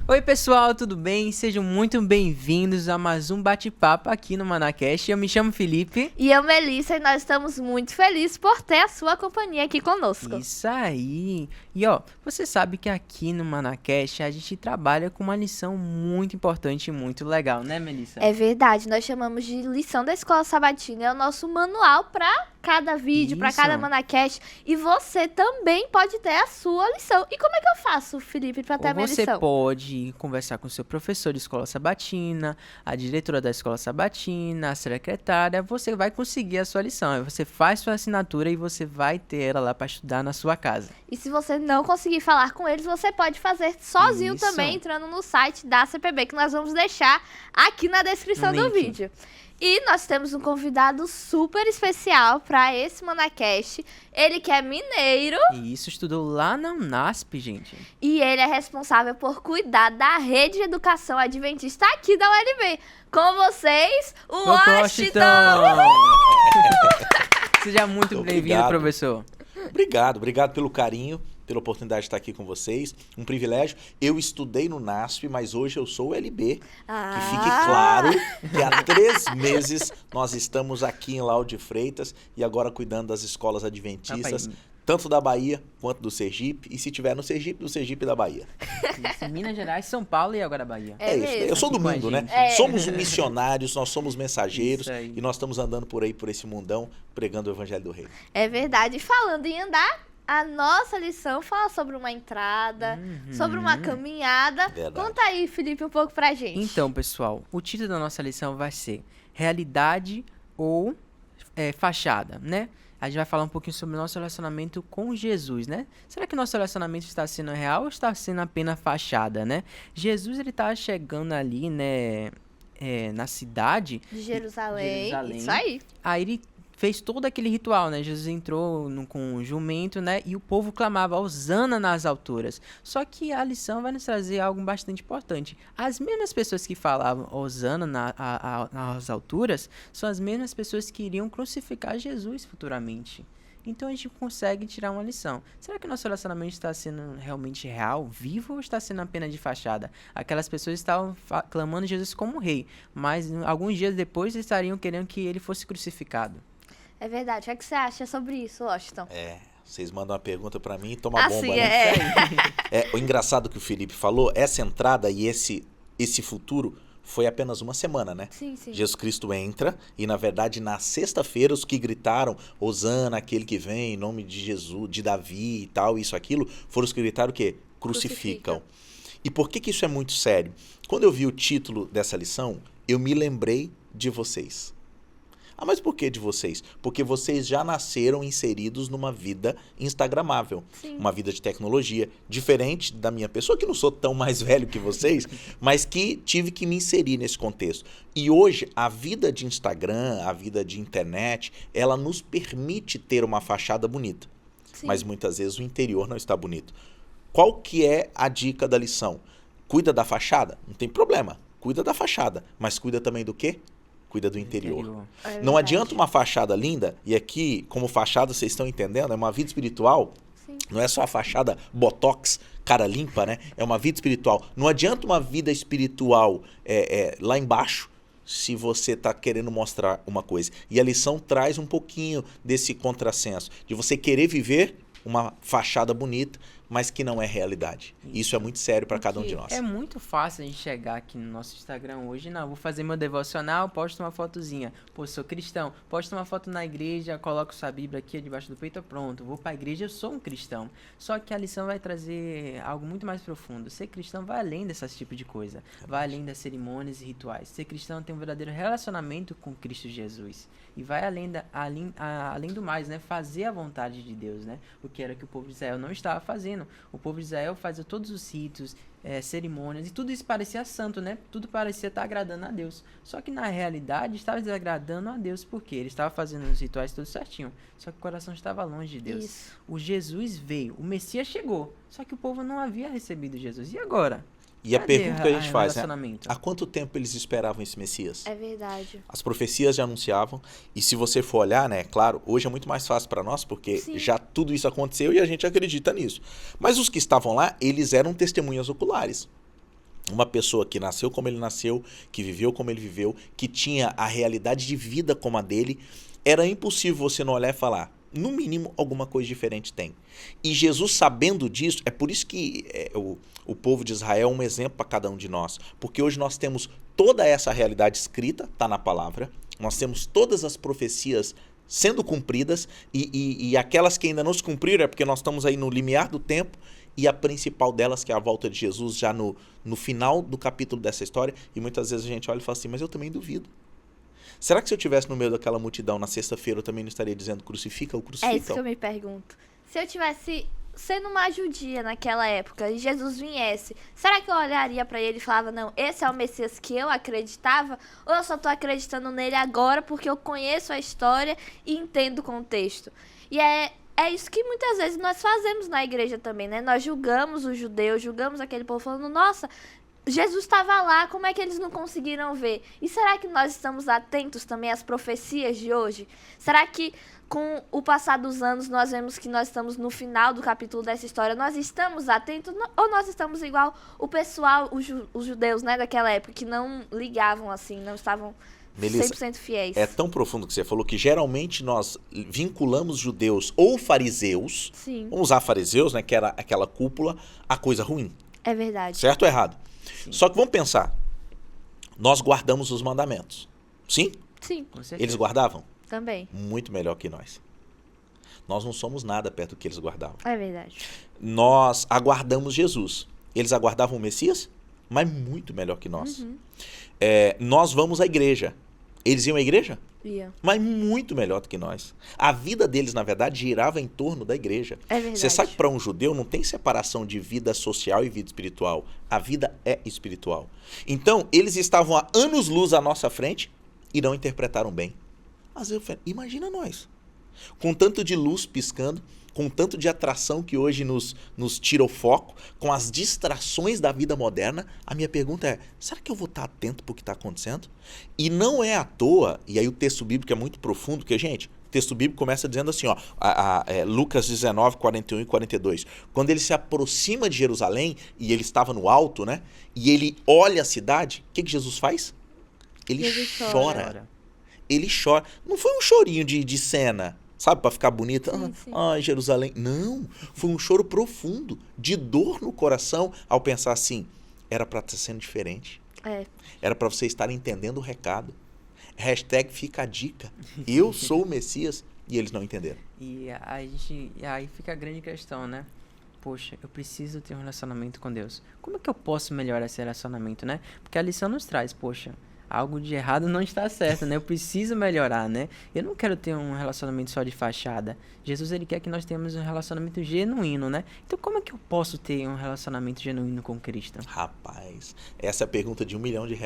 Oi pessoal, tudo bem? Sejam muito bem-vindos a mais um bate-papo aqui no Manacast. Eu me chamo Felipe. E eu, Melissa, e nós estamos muito felizes por ter a sua companhia aqui conosco. Isso aí! E ó, você sabe que aqui no Manacast a gente trabalha com uma lição muito importante e muito legal, né, Melissa? É verdade, nós chamamos de lição da Escola Sabatina. É o nosso manual para cada vídeo, para Isso. cada Manacast. E você também pode ter a sua lição. E como é que eu faço, Felipe, para ter a Ou minha você lição? pode conversar com o seu professor de escola sabatina, a diretora da escola sabatina, a secretária, você vai conseguir a sua lição. Aí você faz sua assinatura e você vai ter ela lá para estudar na sua casa. E se você não conseguir falar com eles, você pode fazer sozinho Isso. também, entrando no site da CPB, que nós vamos deixar aqui na descrição No do link. vídeo. E nós temos um convidado super especial para esse Manacast. Ele que é mineiro E isso estudou lá na Unasp, gente. e ele é responsável por cuidar da rede de educação adventista aqui da ULB. Com vocês, o Washington! Seja muito bem-vindo, Obrigado. professor. Obrigado pelo carinho, pela oportunidade de estar aqui com vocês. Um privilégio. Eu estudei no NASP, mas hoje eu sou o LB. Que fique claro que há 3 meses nós estamos aqui em Lauro de Freitas e agora cuidando das escolas adventistas, Rapaz, tanto da Bahia quanto do Sergipe. E se tiver no Sergipe, do Sergipe e da Bahia. isso, Minas Gerais, São Paulo e agora Bahia. É isso. mesmo. Eu sou do Aqui com a mundo, né? gente. É. Somos missionários, nós somos mensageiros Isso aí. e nós estamos andando por aí, por esse mundão, pregando o Evangelho do Reino. É verdade. E falando em andar, a nossa lição fala sobre uma entrada, sobre uma caminhada. Verdade. Conta aí, Felipe, um pouco pra gente. Então, pessoal, o título da nossa lição vai ser Realidade ou Fachada, né? A gente vai falar um pouquinho sobre o nosso relacionamento com Jesus, né? Será que nosso relacionamento está sendo real ou está sendo apenas fachada, né? Jesus, ele tá chegando ali, né, na cidade. De Jerusalém. Jerusalém. Isso aí. Aí ele fez todo aquele ritual, né? Jesus entrou com o jumento, né? E o povo clamava Hosana nas alturas. Só que a lição vai nos trazer algo bastante importante. As mesmas pessoas que falavam Hosana nas alturas são as mesmas pessoas que iriam crucificar Jesus futuramente. Então a gente consegue tirar uma lição. Será que nosso relacionamento está sendo realmente real, vivo, ou está sendo apenas de fachada? Aquelas pessoas estavam clamando Jesus como rei, mas alguns dias depois estariam querendo que ele fosse crucificado. É verdade. O que é que você acha sobre isso, Washington? Vocês mandam uma pergunta pra mim e toma bomba, Assim, né? é. O engraçado que o Felipe falou, essa entrada e esse futuro foi apenas uma semana, né? Sim, sim. Jesus Cristo entra e, na verdade, na sexta-feira, os que gritaram Hosana, aquele que vem, em nome de Jesus, de Davi e tal, isso, aquilo, foram os que gritaram o quê? Crucificam. E por que isso é muito sério? Quando eu vi o título dessa lição, eu me lembrei de vocês. Ah, mas por que de vocês? Porque vocês já nasceram inseridos numa vida instagramável, Sim. uma vida de tecnologia, diferente da minha pessoa, que não sou tão mais velho que vocês, mas que tive que me inserir nesse contexto. E hoje, a vida de Instagram, a vida de internet, ela nos permite ter uma fachada bonita, Sim. mas muitas vezes o interior não está bonito. Qual que é a dica da lição? Cuida da fachada? Não tem problema, cuida da fachada, mas cuida também do quê? Cuida do interior. É Não verdade. adianta uma fachada linda, e aqui, como fachada, vocês estão entendendo, é uma vida espiritual, Sim. não é só a fachada botox, cara limpa, né? É uma vida espiritual. Não adianta uma vida espiritual lá embaixo, se você está querendo mostrar uma coisa. E a lição traz um pouquinho desse contrassenso, de você querer viver uma fachada bonita, mas que não é realidade. Isso é muito sério para cada um de nós. É muito fácil a gente chegar aqui no nosso Instagram hoje, não, vou fazer meu devocional, posto uma fotozinha, pô, sou cristão, posto uma foto na igreja, coloco sua Bíblia aqui debaixo do peito, pronto, vou para a igreja, eu sou um cristão. Só que a lição vai trazer algo muito mais profundo. Ser cristão vai além desse tipo de coisa, vai além das cerimônias e rituais. Ser cristão tem um verdadeiro relacionamento com Cristo Jesus e vai além do mais, né, fazer a vontade de Deus, né, o que era que o povo de Israel não estava fazendo. O povo de Israel fazia todos os ritos, cerimônias, e tudo isso parecia santo, né? Tudo parecia estar agradando a Deus. Só que na realidade estava desagradando a Deus, porque ele estava fazendo os rituais tudo certinho. Só que o coração estava longe de Deus. Isso. O Jesus veio, o Messias chegou. Só que o povo não havia recebido Jesus. E agora? E a Cadê pergunta que a gente faz, né? relacionamento? Há quanto tempo eles esperavam esse Messias? É verdade. As profecias já anunciavam, e se você for olhar, né, claro, hoje é muito mais fácil para nós, porque Sim. já tudo isso aconteceu e a gente acredita nisso. Mas os que estavam lá, eles eram testemunhas oculares. Uma pessoa que nasceu como ele nasceu, que viveu como ele viveu, que tinha a realidade de vida como a dele, era impossível você não olhar e falar, no mínimo, alguma coisa diferente tem. E Jesus, sabendo disso, é por isso que o povo de Israel é um exemplo para cada um de nós. Porque hoje nós temos toda essa realidade escrita, está na palavra, nós temos todas as profecias sendo cumpridas, e aquelas que ainda não se cumpriram é porque nós estamos aí no limiar do tempo, e a principal delas, que é a volta de Jesus, já no final do capítulo dessa história, e muitas vezes a gente olha e fala assim, mas eu também duvido. Será que se eu estivesse no meio daquela multidão na sexta-feira, eu também não estaria dizendo crucifica ou crucifica? É isso que eu me pergunto. Se eu tivesse sendo uma judia naquela época e Jesus viesse, será que eu olharia pra ele e falava, não, esse é o Messias que eu acreditava? Ou eu só tô acreditando nele agora porque eu conheço a história e entendo o contexto? E é isso que muitas vezes nós fazemos na igreja também, né? Nós julgamos os judeus, julgamos aquele povo falando, nossa, Jesus estava lá, como é que eles não conseguiram ver? E será que nós estamos atentos também às profecias de hoje? Será que com o passar dos anos nós vemos que nós estamos no final do capítulo dessa história, nós estamos atentos ou nós estamos igual o pessoal, os judeus, né, daquela época, que não ligavam assim, não estavam... Melissa, 100% fiéis. é tão profundo que você falou que geralmente nós vinculamos judeus ou fariseus, Sim. vamos usar fariseus, né, que era aquela cúpula, a coisa ruim. É verdade. Certo ou errado? Sim. Só que vamos pensar, nós guardamos os mandamentos. Sim? Sim, Com certeza. Eles guardavam? também. Muito melhor que nós. Nós não somos nada perto do que eles guardavam. É verdade. Nós aguardamos Jesus. Eles aguardavam o Messias, mas muito melhor que nós. Nós vamos à igreja. Eles iam à igreja? Ia. Mas muito melhor do que nós. A vida deles, na verdade, girava em torno da igreja. É verdade. Você sabe que para um judeu não tem separação de vida social e vida espiritual. A vida é espiritual. Então, eles estavam a anos-luz à nossa frente e não interpretaram bem. Mas eu falei, imagina nós. Com tanto de luz piscando, com tanto de atração que hoje nos tira o foco, com as distrações da vida moderna, a minha pergunta é, será que eu vou estar atento para o que está acontecendo? E não é à toa, e aí o texto bíblico é muito profundo, porque, gente, o texto bíblico começa dizendo assim, ó, Lucas 19, 41 e 42. Quando ele se aproxima de Jerusalém, e ele estava no alto, né? E ele olha a cidade, o que Jesus faz? Ele chora. Ele chora. Não foi um chorinho de cena, sabe, para ficar bonita. Sim. Ai, Jerusalém. Não, foi um choro profundo, de dor no coração, ao pensar assim, era para estar sendo diferente. Era para você estar entendendo o recado. Hashtag fica a dica. Eu sou o Messias e eles não entenderam. E aí fica a grande questão, né? Poxa, eu preciso ter um relacionamento com Deus. Como é que eu posso melhorar esse relacionamento, né? Porque a lição nos traz, poxa, algo de errado não está certo, né? Eu preciso melhorar, né? Eu não quero ter um relacionamento só de fachada. Jesus, ele quer que nós tenhamos um relacionamento genuíno, né? Então, como é que eu posso ter um relacionamento genuíno com Cristo? Rapaz, essa é a pergunta de R$1 milhão. Hein?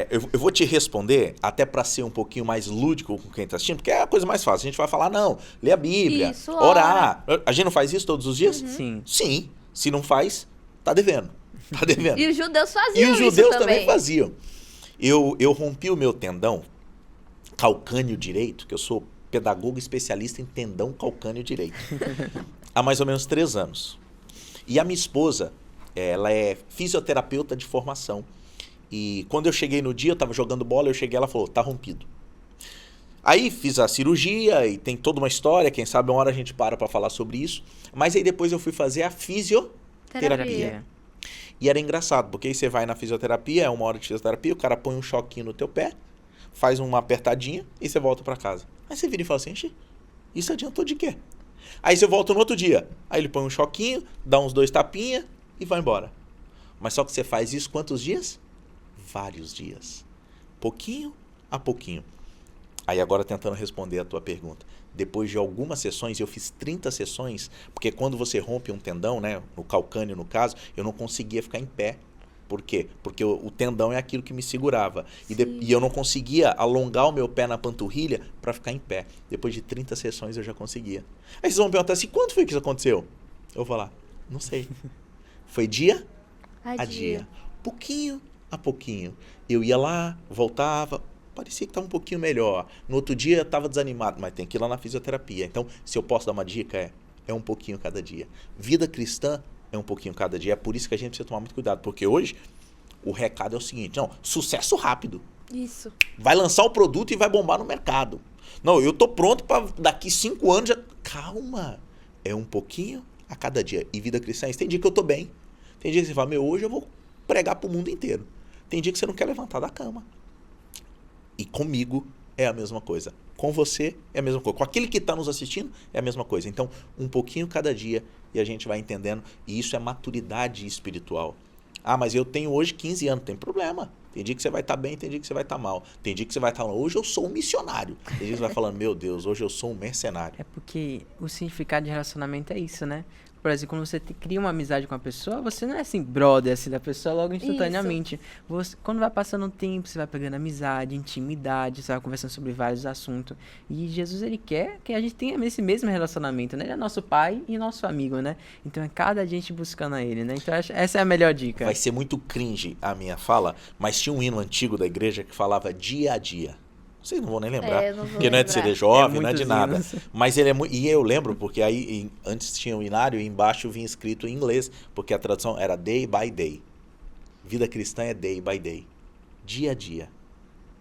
Eu vou te responder, até para ser um pouquinho mais lúdico com quem está assistindo, porque é a coisa mais fácil. A gente vai falar, não, lê a Bíblia, isso, orar. A gente não faz isso todos os dias? Sim. Sim. Se não faz, tá devendo. Tá devendo. E os judeus faziam E os isso judeus também faziam. Eu rompi o meu tendão calcâneo direito, que eu sou pedagogo especialista em tendão calcâneo direito, há mais ou menos 3 anos. E a minha esposa, ela é fisioterapeuta de formação. E quando eu cheguei no dia, eu estava jogando bola, eu cheguei, ela falou, tá rompido. Aí fiz a cirurgia e tem toda uma história, quem sabe uma hora a gente para falar sobre isso. Mas aí depois eu fui fazer a fisioterapia. E era engraçado, porque aí você vai na fisioterapia, é 1 hora de fisioterapia, o cara põe um choquinho no teu pé, faz uma apertadinha e você volta pra casa. Aí você vira e fala assim, isso adiantou de quê? Aí você volta no outro dia, aí ele põe um choquinho, dá uns 2 tapinhas e vai embora. Mas só que você faz isso quantos dias? Vários dias. Pouquinho a pouquinho. Aí agora tentando responder a tua pergunta. Depois de algumas sessões, eu fiz 30 sessões, porque quando você rompe um tendão, né, no calcâneo no caso, eu não conseguia ficar em pé. Por quê? Porque o tendão é aquilo que me segurava. E eu não conseguia alongar o meu pé na panturrilha para ficar em pé. Depois de 30 sessões eu já conseguia. Aí vocês vão perguntar assim, quanto foi que isso aconteceu? Eu vou falar, não sei. Foi dia a dia. Pouquinho a pouquinho. Eu ia lá, voltava, parecia que estava um pouquinho melhor. No outro dia eu estava desanimado, mas tem que ir lá na fisioterapia. Então, se eu posso dar uma dica, é um pouquinho cada dia. Vida cristã é um pouquinho cada dia. É por isso que a gente precisa tomar muito cuidado, porque hoje o recado é o seguinte, não, sucesso rápido. Isso. Vai lançar o produto e vai bombar no mercado. Não, eu tô pronto para daqui 5 anos já... Calma, é um pouquinho a cada dia. E vida cristã, tem dia que eu tô bem. Tem dia que você fala, hoje eu vou pregar pro mundo inteiro. Tem dia que você não quer levantar da cama. E comigo é a mesma coisa. Com você é a mesma coisa. Com aquele que está nos assistindo é a mesma coisa. Então, um pouquinho cada dia e a gente vai entendendo. E isso é maturidade espiritual. Ah, mas eu tenho hoje 15 anos. Tem problema. Tem dia que você vai estar bem, tem dia que você vai estar mal. Tem dia que você vai estar... Hoje eu sou um missionário. Tem dia que você vai falando, meu Deus, hoje eu sou um mercenário. É porque o significado de relacionamento é isso, né? Por exemplo, quando você cria uma amizade com a pessoa, você não é assim, brother, assim, da pessoa logo instantaneamente. Você, quando vai passando um tempo, você vai pegando amizade, intimidade, você vai conversando sobre vários assuntos. E Jesus, ele quer que a gente tenha esse mesmo relacionamento, né? Ele é nosso pai e nosso amigo, né? Então é cada gente buscando a ele, né? Então essa é a melhor dica. Vai ser muito cringe a minha fala, mas tinha um hino antigo da igreja que falava dia a dia. Vocês não vão nem lembrar, porque não é de ser jovem, não é de nada. Hinos. Mas ele é muito... E eu lembro, porque aí antes tinha o inário e embaixo vinha escrito em inglês, porque a tradução era day by day. Vida cristã é day by day. Dia a dia.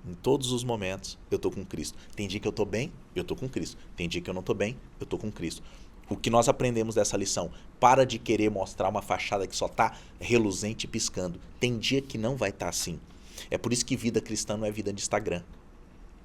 Em todos os momentos, eu tô com Cristo. Tem dia que eu tô bem, eu tô com Cristo. Tem dia que eu não tô bem, eu tô com Cristo. O que nós aprendemos dessa lição? Para de querer mostrar uma fachada que só tá reluzente e piscando. Tem dia que não vai estar assim. É por isso que vida cristã não é vida de Instagram.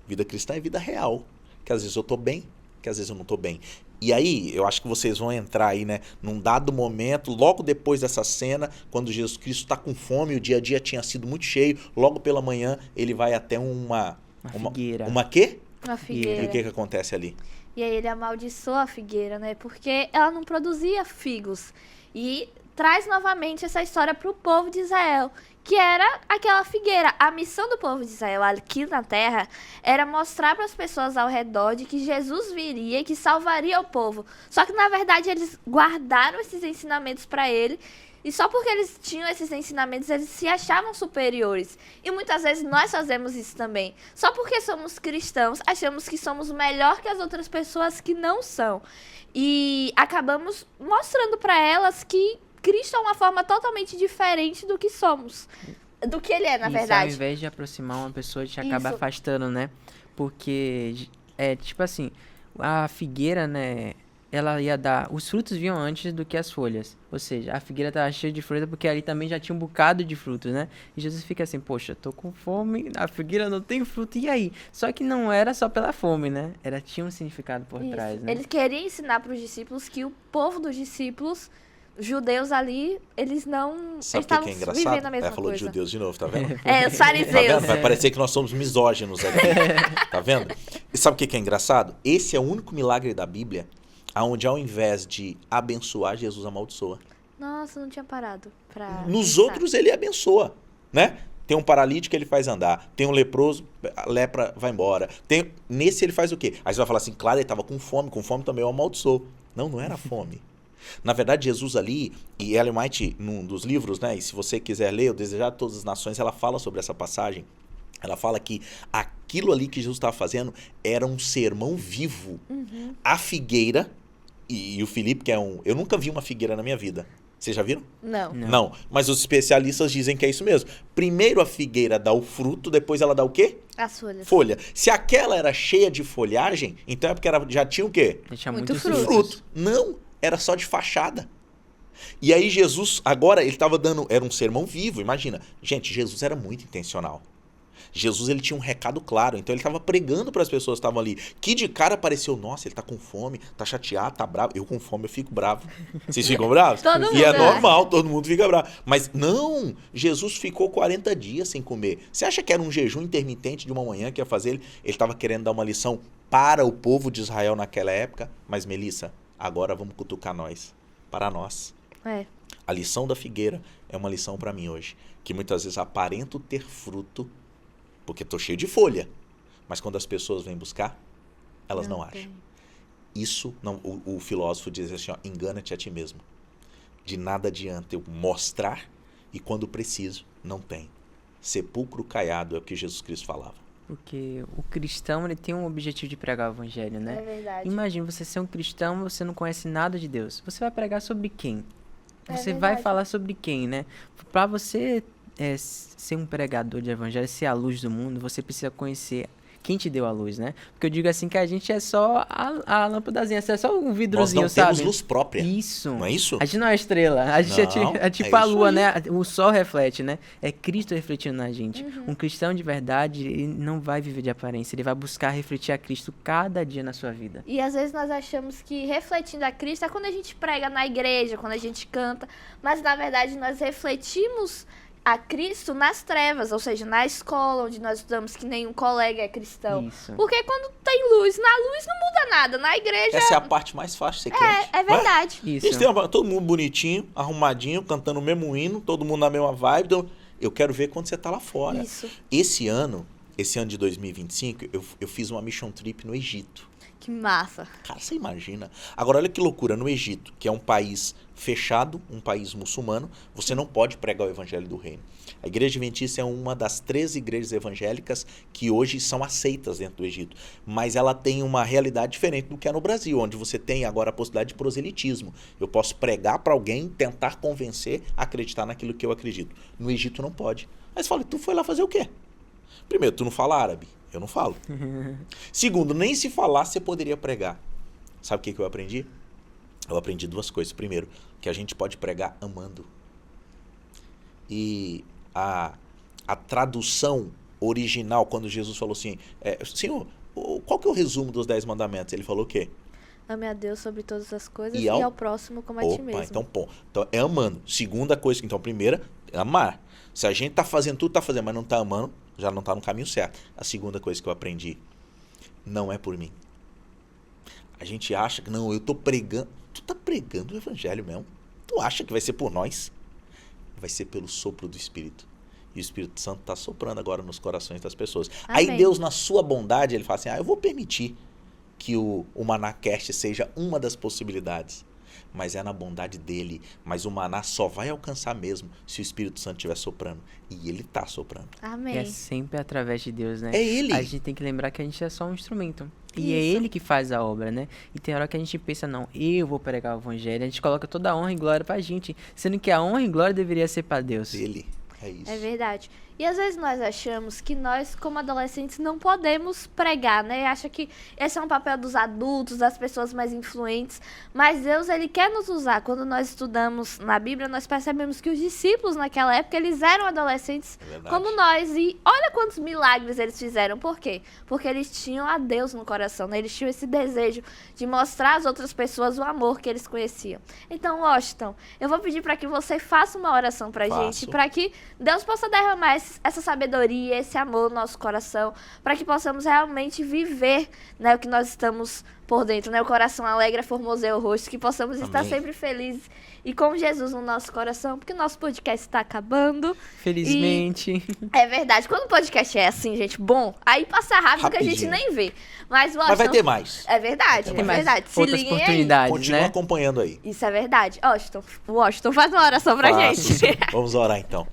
Vida cristã é vida real, que às vezes eu tô bem, que às vezes eu não tô bem. E aí, eu acho que vocês vão entrar aí, né, num dado momento, logo depois dessa cena, quando Jesus Cristo está com fome, o dia a dia tinha sido muito cheio, logo pela manhã ele vai até uma figueira. Uma quê? Uma figueira. E o que acontece ali? E aí ele amaldiçoa a figueira, né? Porque ela não produzia figos. E traz novamente essa história para o povo de Israel, que era aquela figueira. A missão do povo de Israel aqui na terra era mostrar para as pessoas ao redor de que Jesus viria e que salvaria o povo. Só que na verdade eles guardaram esses ensinamentos para ele. E só porque eles tinham esses ensinamentos, eles se achavam superiores. E muitas vezes nós fazemos isso também. Só porque somos cristãos, achamos que somos melhor que as outras pessoas que não são. E acabamos mostrando para elas que Cristo é uma forma totalmente diferente do que somos. Do que ele é, na verdade. Ao invés de aproximar uma pessoa, a gente acaba Isso. afastando, né? Porque, tipo assim, a figueira, né? Ela ia dar... Os frutos vinham antes do que as folhas. Ou seja, a figueira estava cheia de fruta porque ali também já tinha um bocado de frutos, né? E Jesus fica assim, poxa, tô com fome, a figueira não tem fruto, e aí? Só que não era só pela fome, né? Tinha um significado por trás, né? Ele queria ensinar para os discípulos que o povo dos discípulos, judeus ali, eles não... Sabe eles o que é estavam engraçado? vivendo a mesma Falou de coisa. judeus de novo, tá vendo? Os Tá fariseus. vendo? Vai parecer que nós somos misóginos ali. Tá vendo? E sabe o que é engraçado? Esse é o único milagre da Bíblia onde ao invés de abençoar, Jesus amaldiçoa. Nossa, não tinha parado pra Nos pensar. outros ele abençoa, né? Tem um paralítico, ele faz andar. Tem um leproso, a lepra vai embora. Nesse ele faz o quê? Aí você vai falar assim, claro, ele estava com fome também eu amaldiçoou. Não era fome. Na verdade, Jesus ali, e Ellen White, num dos livros, né? E se você quiser ler, O Desejar de Todas as Nações, ela fala sobre essa passagem. Ela fala que aquilo ali que Jesus estava fazendo era um sermão vivo. Uhum. A figueira, e o Felipe, que é um... Eu nunca vi uma figueira na minha vida. Vocês já viram? Não. Não. Mas os especialistas dizem que é isso mesmo. Primeiro a figueira dá o fruto, depois ela dá o quê? As folhas. Folha. Se aquela era cheia de folhagem, então é porque já tinha o quê? Tinha Muito muitos fruto. Fruto. Não, era só de fachada. E aí Jesus, agora ele estava dando, era um sermão vivo, imagina. Gente, Jesus era muito intencional. Jesus, ele tinha um recado claro, então ele estava pregando para as pessoas que estavam ali. Que de cara apareceu, nossa, ele tá com fome, tá chateado, tá bravo. Eu com fome, eu fico bravo. Vocês ficam bravos? Todo mundo, E é né? normal, todo mundo fica bravo. Mas não, Jesus ficou 40 dias sem comer. Você acha que era um jejum intermitente de uma manhã que ia fazer ele? Ele estava querendo dar uma lição para o povo de Israel naquela época. Mas, Melissa, agora vamos cutucar nós, para nós. É. A lição da figueira é uma lição para mim hoje. Que muitas vezes aparento ter fruto, porque estou cheio de folha. Mas quando as pessoas vêm buscar, elas não acham. tem. Isso, não, o filósofo diz assim, ó, engana-te a ti mesmo. De nada adianta eu mostrar e quando preciso, não tem. Sepulcro caiado é o que Jesus Cristo falava. Porque o cristão, ele tem um objetivo de pregar o evangelho, né? É verdade. Imagina você ser um cristão, você não conhece nada de Deus. Você vai pregar sobre quem? É Você vai verdade. falar sobre quem, né? Pra você ser um pregador de evangelho, ser a luz do mundo, você precisa conhecer quem te deu a luz, né? Porque eu digo assim que a gente é só a lâmpadazinha, é só um Nós vidrozinho, não sabe? temos luz própria. Isso. Não é isso? A gente não é estrela, a gente Não, é tipo é a isso lua, aí. né? O sol reflete, né? É Cristo refletindo na gente. Uhum. Um cristão de verdade, ele não vai viver de aparência, ele vai buscar refletir a Cristo cada dia na sua vida. E às vezes nós achamos que refletindo a Cristo é quando a gente prega na igreja, quando a gente canta, mas na verdade nós refletimos a Cristo nas trevas, ou seja, na escola onde nós estudamos que nenhum colega é cristão. Isso. Porque quando tem luz, na luz não muda nada, na igreja Essa é a parte mais fácil de ser crente. é verdade. Isso. Eles têm todo mundo bonitinho, arrumadinho, cantando o mesmo hino, todo mundo na mesma vibe. Então, eu quero ver quando você tá lá fora. Isso. Esse ano de 2025, eu fiz uma mission trip no Egito. Que massa. Cara, você imagina. Agora, olha que loucura. No Egito, que é um país fechado, um país muçulmano, você não pode pregar o evangelho do reino. A Igreja Adventista é uma das 13 igrejas evangélicas que hoje são aceitas dentro do Egito. Mas ela tem uma realidade diferente do que é no Brasil, onde você tem agora a possibilidade de proselitismo. Eu posso pregar para alguém, tentar convencer a acreditar naquilo que eu acredito. No Egito não pode. Mas fala, tu foi lá fazer o quê? Primeiro, tu não fala árabe. Eu não falo. Segundo, nem se falar você poderia pregar. Sabe o que eu aprendi? Eu aprendi duas coisas. Primeiro, que a gente pode pregar amando. E a tradução original, quando Jesus falou assim, Senhor, qual que é o resumo dos 10 mandamentos? Ele falou o quê? Ame a Deus sobre todas as coisas E e ao- ao próximo como a ti mesmo. Então, pô. Então, é amando. Segunda coisa, então, primeira, é amar. Se a gente tá fazendo tudo, tá fazendo, mas não tá amando, já não tá no caminho certo. A segunda coisa que eu aprendi, não é por mim. A gente acha que, não, eu tô pregando. Tu tá pregando o evangelho mesmo. Tu acha que vai ser por nós? Vai ser pelo sopro do Espírito. E o Espírito Santo tá soprando agora nos corações das pessoas. Aí Amém. Deus, na sua bondade, ele fala assim, eu vou permitir que o Manacast seja uma das possibilidades. Mas é na bondade dele. Mas o maná só vai alcançar mesmo se o Espírito Santo estiver soprando. E ele tá soprando. Amém. É sempre através de Deus, né? É ele. A gente tem que lembrar que a gente é só um instrumento. E é Isso. ele que faz a obra, né? E tem hora que a gente pensa, não, eu vou pregar o evangelho. A gente coloca toda a honra e glória pra gente. Sendo que a honra e glória deveria ser pra Deus. Ele. É isso. É verdade. E às vezes nós achamos que nós, como adolescentes, não podemos pregar, né? Acha que esse é um papel dos adultos, das pessoas mais influentes. Mas Deus, ele quer nos usar. Quando nós estudamos na Bíblia, nós percebemos que os discípulos naquela época, eles eram adolescentes É verdade. como nós. E olha quantos milagres eles fizeram. Por quê? Porque eles tinham a Deus no coração, né? Eles tinham esse desejo de mostrar às outras pessoas o amor que eles conheciam. Então, Washington, eu vou pedir para que você faça uma oração pra Faço. gente, para que Deus possa derramar essa sabedoria, esse amor no nosso coração, para que possamos realmente viver, né, o que nós estamos por dentro, né? O coração alegre formoseia o rosto, que possamos estar Amém. sempre felizes e com Jesus no nosso coração, porque o nosso podcast está acabando. Felizmente. É verdade. Quando o podcast é assim, gente, bom, aí passa rápido que a gente Rapidinho. nem vê. Mas, Mas vai Washington, ter mais. é verdade, Vai ter é mais. verdade. Se Outras liguem aí. oportunidades, Continua né? acompanhando aí. Isso é verdade. Washington, faz uma oração pra Faço, gente. sim. Vamos orar então.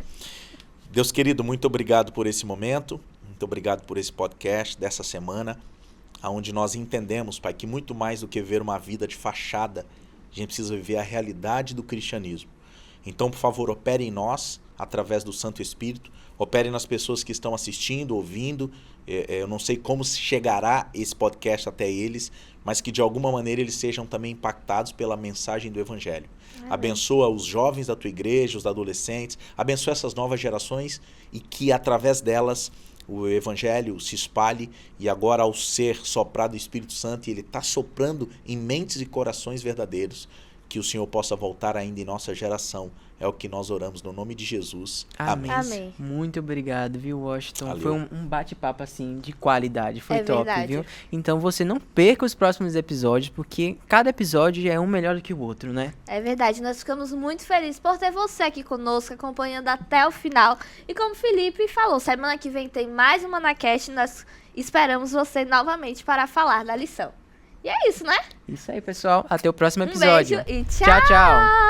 Deus querido, muito obrigado por esse momento. Muito obrigado por esse podcast dessa semana, onde nós entendemos, Pai, que muito mais do que ver uma vida de fachada, a gente precisa viver a realidade do cristianismo. Então, por favor, opere em nós, através do Santo Espírito, opere nas pessoas que estão assistindo, ouvindo. Eu não sei como chegará esse podcast até eles, mas que de alguma maneira eles sejam também impactados pela mensagem do Evangelho. Abençoa os jovens da tua igreja, os adolescentes, abençoa essas novas gerações e que através delas o Evangelho se espalhe e agora ao ser soprado o Espírito Santo e ele está soprando em mentes e corações verdadeiros, que o Senhor possa voltar ainda em nossa geração. É o que nós oramos no nome de Jesus. Amém. Amém. Muito obrigado, viu, Washington? Valeu. Foi um bate-papo, assim, de qualidade. Foi É top, verdade. viu? Então você não perca os próximos episódios, porque cada episódio é um melhor do que o outro, né? É verdade, nós ficamos muito felizes por ter você aqui conosco, acompanhando até o final. E como o Felipe falou, semana que vem tem mais uma Manacast e nós esperamos você novamente para falar da lição. E é isso, né? Isso aí, pessoal. Até o próximo Um episódio. beijo e Tchau, tchau.